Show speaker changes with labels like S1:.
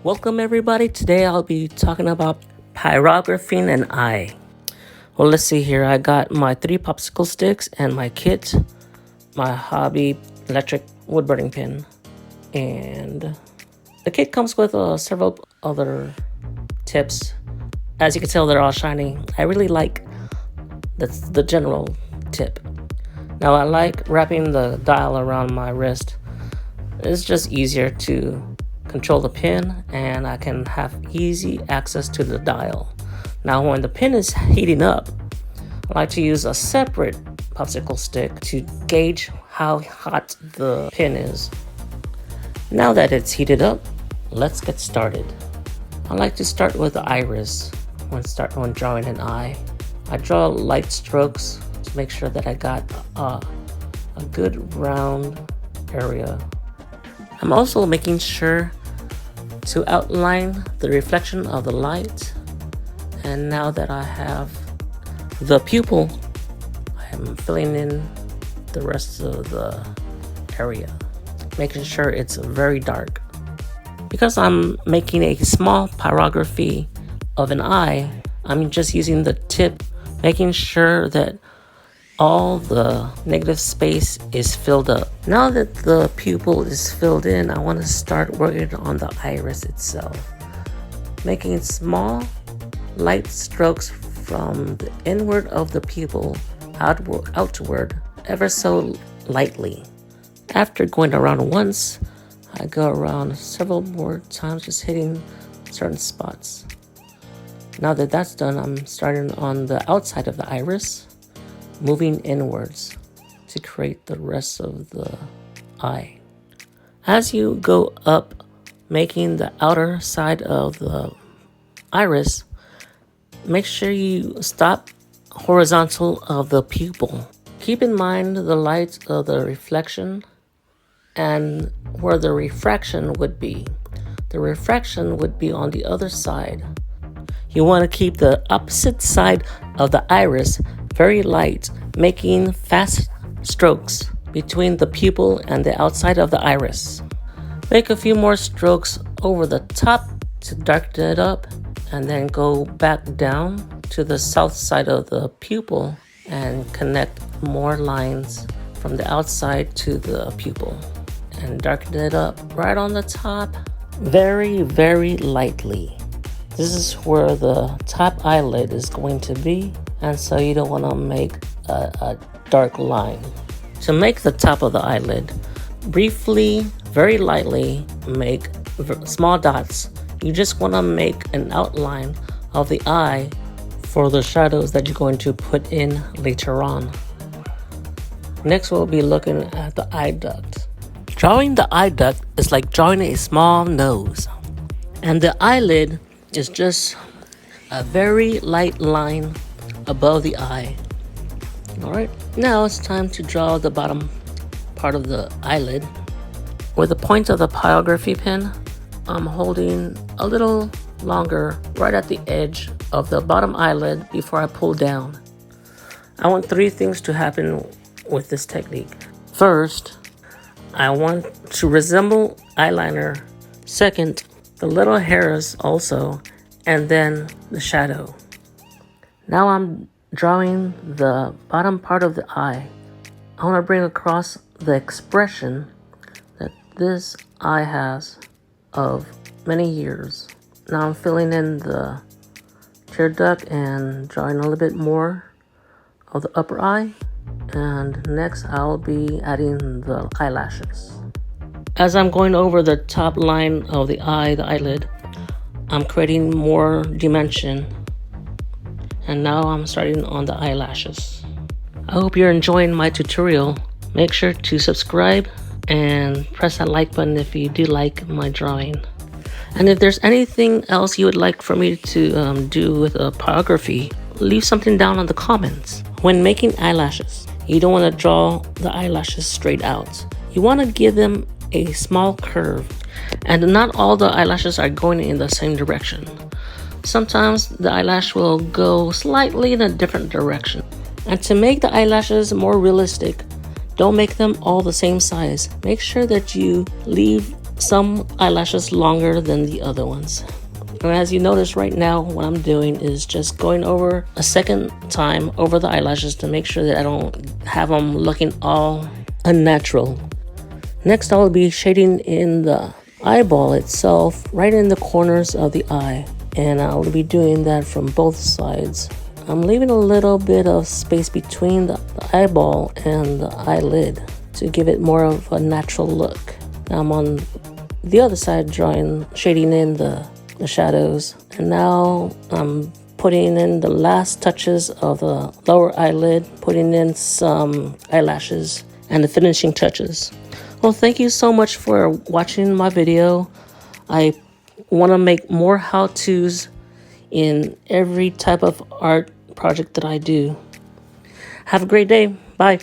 S1: Welcome everybody. Today I'll be talking about pyrographing an eye. Well, let's see here. I got my 3 popsicle sticks and my kit, my hobby electric wood burning pin, and the kit comes with several other tips. As you can tell, they're all shiny. I really like the general tip. Now I like wrapping the dial around my wrist. It's just easier to control the pin, and I can have easy access to the dial. Now when the pin is heating up, I like to use a separate popsicle stick to gauge how hot the pin is. Now that it's heated up, let's get started. I like to start with the iris when drawing an eye. I draw light strokes to make sure that I got a good round area. I'm also making sure to outline the reflection of the light. And now that I have the pupil, I'm filling in the rest of the area, making sure it's very dark. Because I'm making a small pyrography of an eye, I'm just using the tip, making sure that all the negative space is filled up. Now that the pupil is filled in, I want to start working on the iris itself, making small light strokes from the inward of the pupil outward ever so lightly. After going around once, I go around several more times, just hitting certain spots. Now that that's done, I'm starting on the outside of the iris, moving inwards to create the rest of the eye. As you go up, making the outer side of the iris, make sure you stop horizontal of the pupil. Keep in mind the light of the reflection and where the refraction would be. The refraction would be on the other side. You want to keep the opposite side of the iris very light, making fast strokes between the pupil and the outside of the iris. Make a few more strokes over the top to darken it up, and then go back down to the south side of the pupil and connect more lines from the outside to the pupil and darken it up right on the top very, very lightly. This is where the top eyelid is going to be, and so you don't want to make a dark line. To make the top of the eyelid, briefly, very lightly make small dots. You just want to make an outline of the eye for the shadows that you're going to put in later on. Next, we'll be looking at the eye duct. Drawing the eye duct is like drawing a small nose, and the eyelid is just a very light line above the eye. Alright, now it's time to draw the bottom part of the eyelid. With the point of the pyrography pen, I'm holding a little longer right at the edge of the bottom eyelid before I pull down. I want 3 things to happen with this technique. First, I want to resemble eyeliner. Second, the little hairs also, and then the shadow. Now I'm drawing the bottom part of the eye. I want to bring across the expression that this eye has of many years. Now I'm filling in the tear duct and drawing a little bit more of the upper eye. And next I'll be adding the eyelashes. As I'm going over the top line of the eye, the eyelid, I'm creating more dimension. And now I'm starting on the eyelashes. I hope you're enjoying my tutorial. Make sure to subscribe and press that like button if you do like my drawing. And if there's anything else you would like for me to do with a pyrography, leave something down in the comments. When making eyelashes, you don't want to draw the eyelashes straight out. You want to give them a small curve, and not all the eyelashes are going in the same direction. Sometimes the eyelash will go slightly in a different direction. And to make the eyelashes more realistic, don't make them all the same size. Make sure that you leave some eyelashes longer than the other ones. And as you notice right now, what I'm doing is just going over a second time over the eyelashes to make sure that I don't have them looking all unnatural. Next, I'll be shading in the eyeball itself, right in the corners of the eye. And I'll be doing that from both sides. I'm leaving a little bit of space between the eyeball and the eyelid to give it more of a natural look. Now I'm on the other side shading in the shadows. And now I'm putting in the last touches of the lower eyelid, putting in some eyelashes and the finishing touches. Well, thank you so much for watching my video. I want to make more how-tos in every type of art project that I do. Have a great day. Bye.